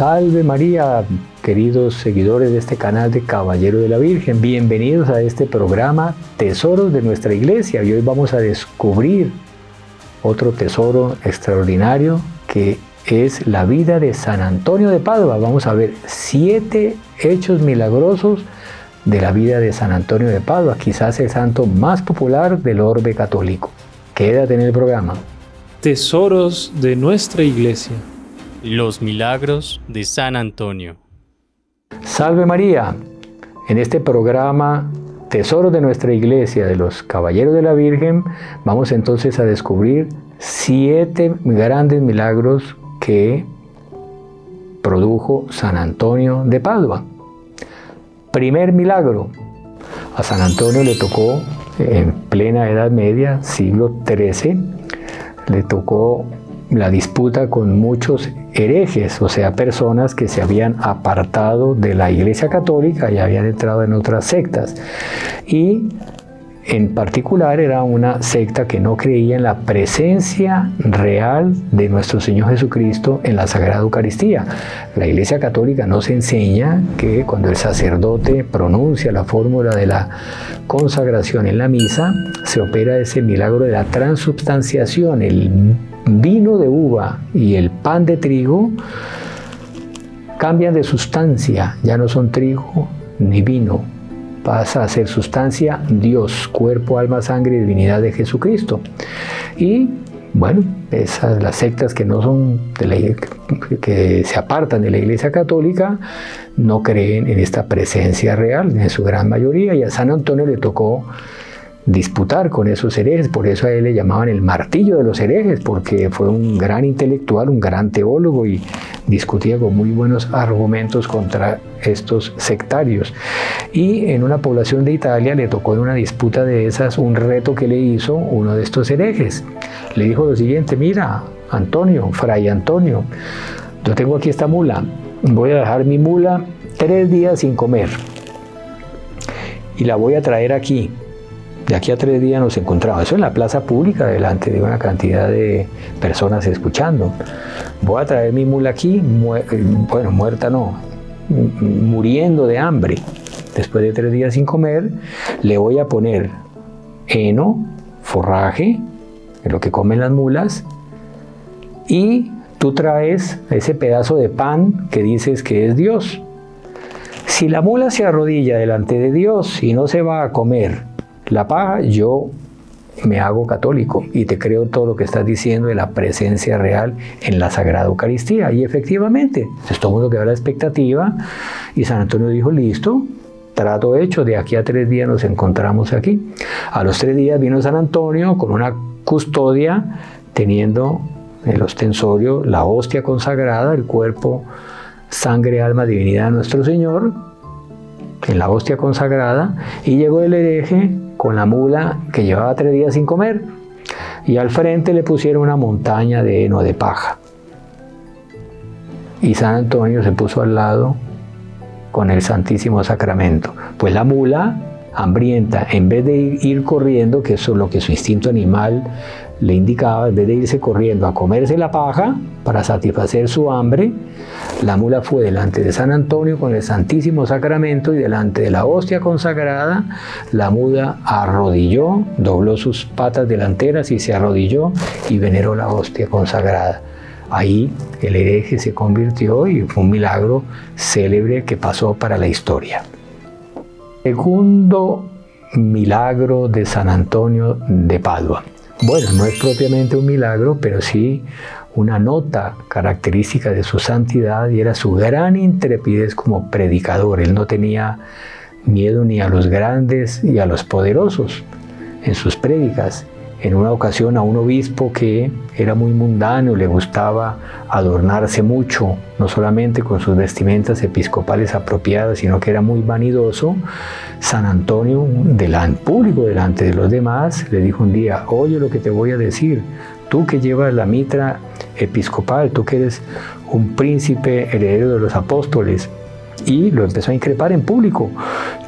Salve María, queridos seguidores de este canal de Caballero de la Virgen. Bienvenidos a este programa Tesoros de nuestra Iglesia. Y hoy vamos a descubrir otro tesoro extraordinario que es la vida de San Antonio de Padua. Vamos a ver 7 hechos milagrosos de la vida de San Antonio de Padua, quizás el santo más popular del orbe católico. Quédate en el programa. Tesoros de nuestra Iglesia. Los milagros de San Antonio. Salve María. En este programa Tesoros de nuestra Iglesia de los Caballeros de la Virgen, vamos entonces a descubrir 7 grandes milagros que produjo San Antonio de Padua. Primer milagro. A San Antonio le tocó en plena Edad Media, siglo XIII, le tocó la disputa con muchos herejes, o sea, personas que se habían apartado de la Iglesia Católica y habían entrado en otras sectas. Y en particular era una secta que no creía en la presencia real de nuestro Señor Jesucristo en la Sagrada Eucaristía. La Iglesia Católica nos enseña que cuando el sacerdote pronuncia la fórmula de la consagración en la misa, se opera ese milagro de la transubstanciación. El vino de uva y el pan de trigo cambian de sustancia, ya no son trigo ni vino. Pasa a ser sustancia Dios, cuerpo, alma, sangre y divinidad de Jesucristo. Y bueno, esas las sectas que no son que se apartan de la Iglesia Católica no creen en esta presencia real en su gran mayoría, y a San Antonio le tocó disputar con esos herejes. Por eso a él le llamaban el martillo de los herejes, porque fue un gran intelectual, un gran teólogo, y discutía con muy buenos argumentos contra estos sectarios. Y en una población de Italia le tocó en una disputa de esas un reto que le hizo uno de estos herejes. Le dijo lo siguiente: mira, Antonio, Fray Antonio, yo tengo aquí esta mula, voy a dejar mi mula 3 días sin comer y la voy a traer aquí. De aquí a 3 días nos encontramos. Eso en la plaza pública, delante de una cantidad de personas escuchando. Voy a traer mi mula aquí, bueno, muerta no, muriendo de hambre. Después de 3 días sin comer, le voy a poner heno, forraje, lo que comen las mulas, y tú traes ese pedazo de pan que dices que es Dios. Si la mula se arrodilla delante de Dios y no se va a comer la paja, yo me hago católico y te creo todo lo que estás diciendo de la presencia real en la Sagrada Eucaristía. Y efectivamente, entonces todo el mundo quedó a la expectativa y San Antonio dijo: listo, trato hecho, de aquí a 3 días nos encontramos aquí. A los 3 días vino San Antonio con una custodia, teniendo en el ostensorio la hostia consagrada, el cuerpo, sangre, alma, divinidad de nuestro Señor, en la hostia consagrada, y llegó el hereje con la mula que llevaba 3 días sin comer, y al frente le pusieron una montaña de heno, de paja, y San Antonio se puso al lado con el Santísimo Sacramento. Pues la mula, hambrienta, en vez de ir corriendo, que eso es lo que su instinto animal le indicaba, en vez de irse corriendo a comerse la paja para satisfacer su hambre, la mula fue delante de San Antonio con el Santísimo Sacramento, y delante de la hostia consagrada, la mula arrodilló, dobló sus patas delanteras y se arrodilló y veneró la hostia consagrada. Ahí el hereje se convirtió y fue un milagro célebre que pasó para la historia. Segundo milagro de San Antonio de Padua. Bueno, no es propiamente un milagro, pero sí una nota característica de su santidad, y era su gran intrepidez como predicador. Él no tenía miedo ni a los grandes y a los poderosos en sus prédicas. En una ocasión a un obispo que era muy mundano, le gustaba adornarse mucho, no solamente con sus vestimentas episcopales apropiadas, sino que era muy vanidoso, San Antonio, público delante de los demás, le dijo un día: oye lo que te voy a decir, tú que llevas la mitra episcopal, tú que eres un príncipe heredero de los apóstoles, y lo empezó a increpar en público.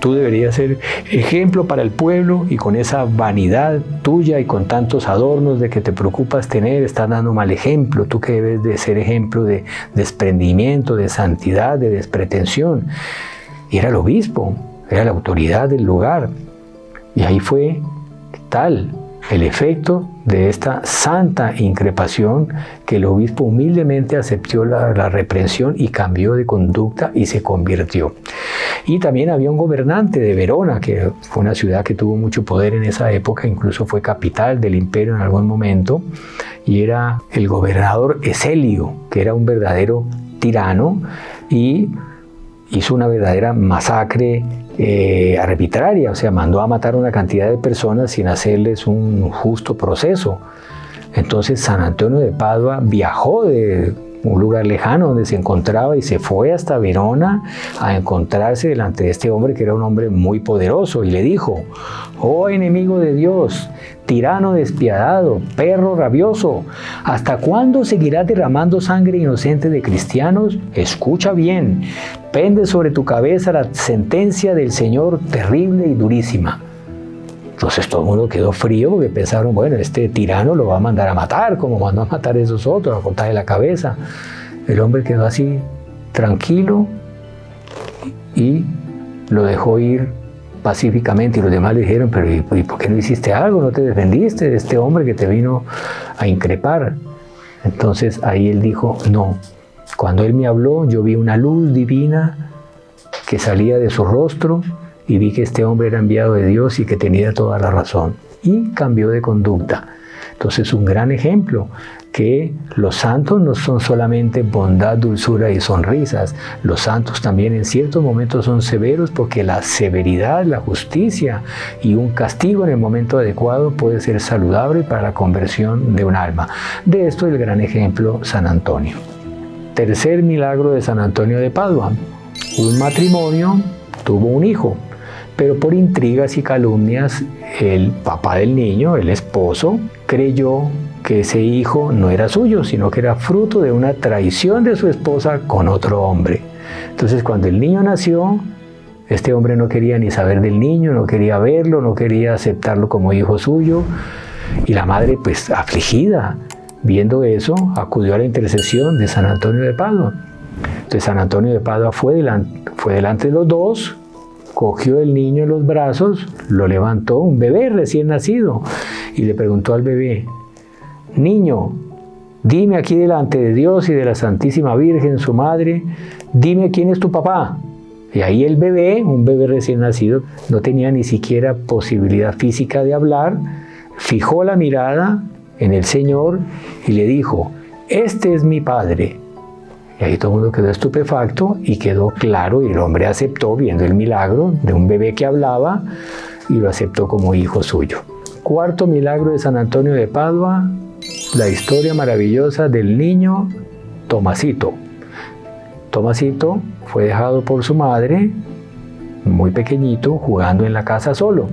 Tú deberías ser ejemplo para el pueblo y con esa vanidad tuya y con tantos adornos de que te preocupas tener, estás dando mal ejemplo. Tú que debes de ser ejemplo de desprendimiento, de santidad, de despretensión. Y era el obispo, era la autoridad del lugar. Y ahí fue tal el efecto de esta santa increpación que el obispo humildemente aceptó la reprensión y cambió de conducta y se convirtió. Y también había un gobernante de Verona, que fue una ciudad que tuvo mucho poder en esa época, incluso fue capital del imperio en algún momento, y era el gobernador Eselio, que era un verdadero tirano y hizo una verdadera masacre arbitraria, o sea, mandó a matar una cantidad de personas sin hacerles un justo proceso. Entonces San Antonio de Padua viajó de un lugar lejano donde se encontraba y se fue hasta Verona a encontrarse delante de este hombre que era un hombre muy poderoso y le dijo: «Oh enemigo de Dios, tirano despiadado, perro rabioso, ¿hasta cuándo seguirás derramando sangre inocente de cristianos? Escucha bien, pende sobre tu cabeza la sentencia del Señor terrible y durísima». Entonces todo el mundo quedó frío porque pensaron, bueno, este tirano lo va a mandar a matar, como mandó a matar a esos otros, a cortarle la cabeza. El hombre quedó así, tranquilo, y lo dejó ir pacíficamente. Y los demás le dijeron, pero ¿y por qué no hiciste algo? ¿No te defendiste de este hombre que te vino a increpar? Entonces ahí él dijo, no. Cuando él me habló, yo vi una luz divina que salía de su rostro, y vi que este hombre era enviado de Dios y que tenía toda la razón. Y cambió de conducta. Entonces, un gran ejemplo, que los santos no son solamente bondad, dulzura y sonrisas. Los santos también en ciertos momentos son severos, porque la severidad, la justicia y un castigo en el momento adecuado puede ser saludable para la conversión de un alma. De esto el gran ejemplo, San Antonio. Tercer milagro de San Antonio de Padua. Un matrimonio tuvo un hijo, pero por intrigas y calumnias el papá del niño, el esposo, creyó que ese hijo no era suyo, sino que era fruto de una traición de su esposa con otro hombre. Entonces cuando el niño nació, este hombre no quería ni saber del niño, no quería verlo, no quería aceptarlo como hijo suyo, y la madre, pues afligida, viendo eso, acudió a la intercesión de San Antonio de Padua. Entonces San Antonio de Padua fue delante de los dos, cogió el niño en los brazos, lo levantó, un bebé recién nacido, y le preguntó al bebé: «Niño, dime aquí delante de Dios y de la Santísima Virgen, su madre, dime quién es tu papá». Y ahí el bebé, un bebé recién nacido, no tenía ni siquiera posibilidad física de hablar, fijó la mirada en el Señor y le dijo: «Este es mi padre». Y ahí todo el mundo quedó estupefacto y quedó claro, y el hombre aceptó, viendo el milagro de un bebé que hablaba, y lo aceptó como hijo suyo. Cuarto milagro de San Antonio de Padua, la historia maravillosa del niño Tomasito. Tomasito fue dejado por su madre, muy pequeñito, jugando en la casa solo.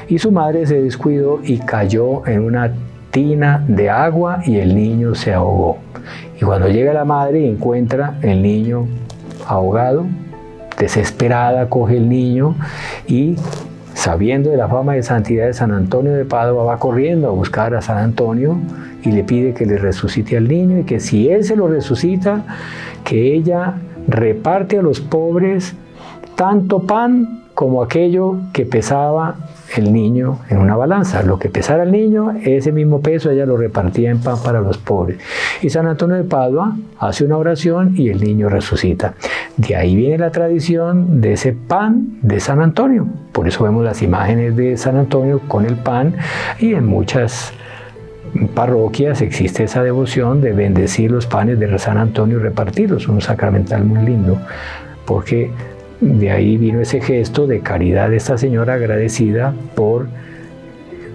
Y su madre se descuidó y cayó en una tina de agua y el niño se ahogó. Y cuando llega la madre y encuentra el niño ahogado, desesperada coge el niño y, sabiendo de la fama de santidad de San Antonio de Padua, va corriendo a buscar a San Antonio y le pide que le resucite al niño, y que si él se lo resucita, que ella reparte a los pobres tanto pan como aquello que pesaba el niño en una balanza. Lo que pesara el niño, ese mismo peso ella lo repartía en pan para los pobres. Y San Antonio de Padua hace una oración y el niño resucita. De ahí viene la tradición de ese pan de San Antonio. Por eso vemos las imágenes de San Antonio con el pan, y en muchas parroquias existe esa devoción de bendecir los panes de San Antonio y repartirlos. Un sacramental muy lindo, porque de ahí vino ese gesto de caridad de esta señora, agradecida por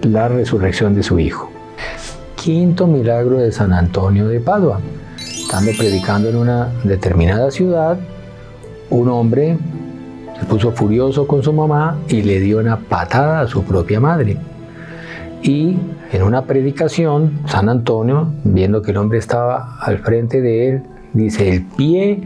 la resurrección de su hijo. Quinto milagro de San Antonio de Padua. Estando predicando en una determinada ciudad, un hombre se puso furioso con su mamá y le dio una patada a su propia madre. Y en una predicación, San Antonio, viendo que el hombre estaba al frente de él, dice: «El pie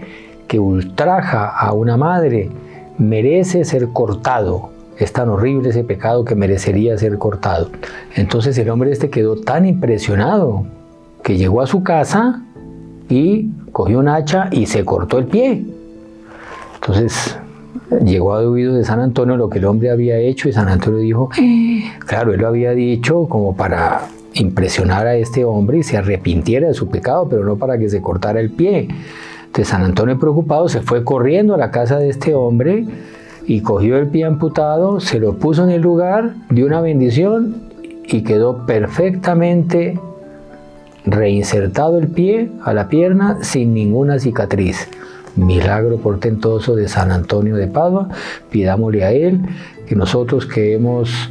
que ultraja a una madre merece ser cortado. Es tan horrible ese pecado que merecería ser cortado. Entonces el hombre quedó tan impresionado que llegó a su casa y cogió un hacha y se cortó el pie. Entonces llegó a oídos de San Antonio lo que el hombre había hecho y San Antonio dijo, claro, él lo había dicho como para impresionar a este hombre y se arrepintiera de su pecado, pero no para que se cortara el pie. Entonces San Antonio, preocupado, se fue corriendo a la casa de este hombre y cogió el pie amputado, se lo puso en el lugar, dio una bendición y quedó perfectamente reinsertado el pie a la pierna sin ninguna cicatriz. Milagro portentoso de San Antonio de Padua. Pidámosle a él que nosotros que hemos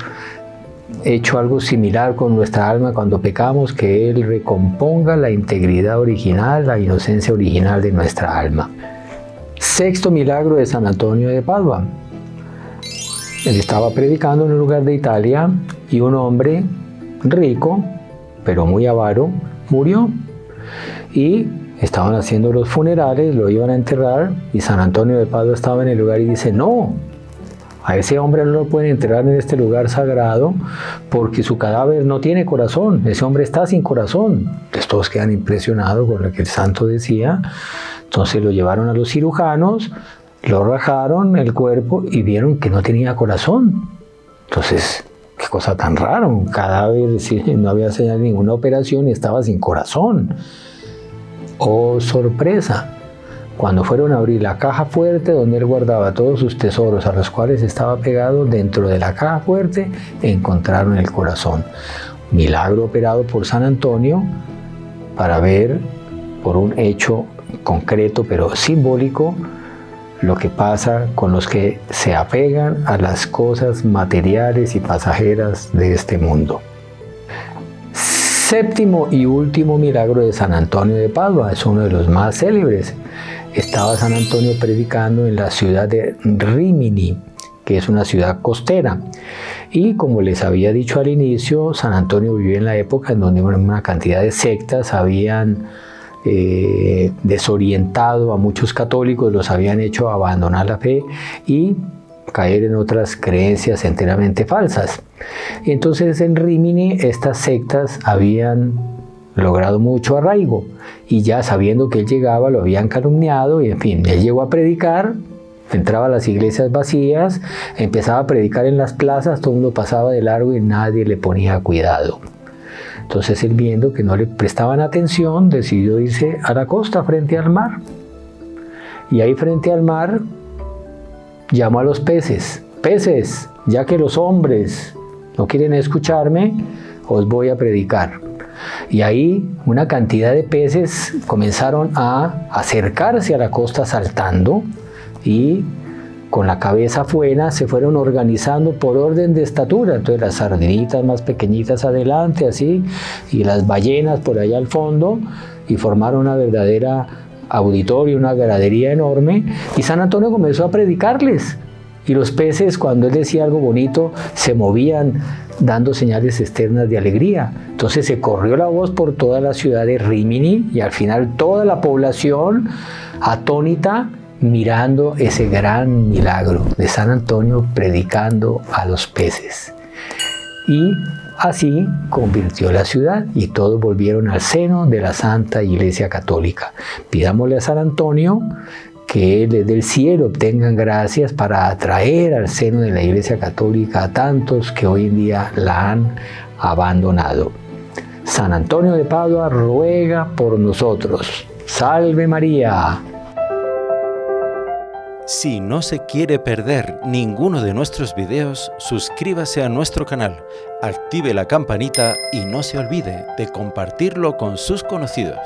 hecho algo similar con nuestra alma cuando pecamos, que él recomponga la integridad original, la inocencia original de nuestra alma. Sexto milagro de San Antonio de Padua. Él estaba predicando en un lugar de Italia y un hombre rico, pero muy avaro, murió. Y estaban haciendo los funerales, lo iban a enterrar y San Antonio de Padua estaba en el lugar y dice, no, a ese hombre no lo pueden enterrar en este lugar sagrado porque su cadáver no tiene corazón, ese hombre está sin corazón. Entonces todos quedan impresionados con lo que el santo decía. Entonces lo llevaron a los cirujanos, lo rajaron el cuerpo y vieron que no tenía corazón. Entonces, qué cosa tan rara, un cadáver, no había señal de ninguna operación y estaba sin corazón. ¡Oh, sorpresa! Cuando fueron a abrir la caja fuerte donde él guardaba todos sus tesoros a los cuales estaba pegado, dentro de la caja fuerte encontraron el corazón. Milagro operado por San Antonio para ver por un hecho concreto pero simbólico lo que pasa con los que se apegan a las cosas materiales y pasajeras de este mundo. Séptimo y último milagro de San Antonio de Padua, es uno de los más célebres. Estaba San Antonio predicando en la ciudad de Rímini, que es una ciudad costera. Y como les había dicho al inicio, San Antonio vivió en la época en donde una cantidad de sectas habían desorientado a muchos católicos, los habían hecho abandonar la fe y caer en otras creencias enteramente falsas. Entonces en Rímini estas sectas habían logrado mucho arraigo y ya sabiendo que él llegaba lo habían calumniado y en fin, él llegó a predicar, entraba a las iglesias vacías, empezaba a predicar en las plazas, todo el mundo pasaba de largo y nadie le ponía cuidado. Entonces él, viendo que no le prestaban atención, decidió irse a la costa frente al mar. Y ahí frente al mar llamó a los peces. Peces, ya que los hombres no quieren escucharme, os voy a predicar. Y ahí una cantidad de peces comenzaron a acercarse a la costa saltando y con la cabeza afuera se fueron organizando por orden de estatura. Entonces las sardinitas más pequeñitas adelante, así, y las ballenas por allá al fondo, y formaron una verdadera auditorio, una gradería enorme, y San Antonio comenzó a predicarles. Y los peces, cuando él decía algo bonito, se movían dando señales externas de alegría. Entonces se corrió la voz por toda la ciudad de Rímini y al final toda la población atónita mirando ese gran milagro de San Antonio predicando a los peces. Y así convirtió la ciudad y todos volvieron al seno de la Santa Iglesia Católica. Pidámosle a San Antonio que desde el cielo obtengan gracias para atraer al seno de la Iglesia Católica a tantos que hoy en día la han abandonado. San Antonio de Padua ruega por nosotros. ¡Salve María! Si no se quiere perder ninguno de nuestros videos, suscríbase a nuestro canal, active la campanita y no se olvide de compartirlo con sus conocidos.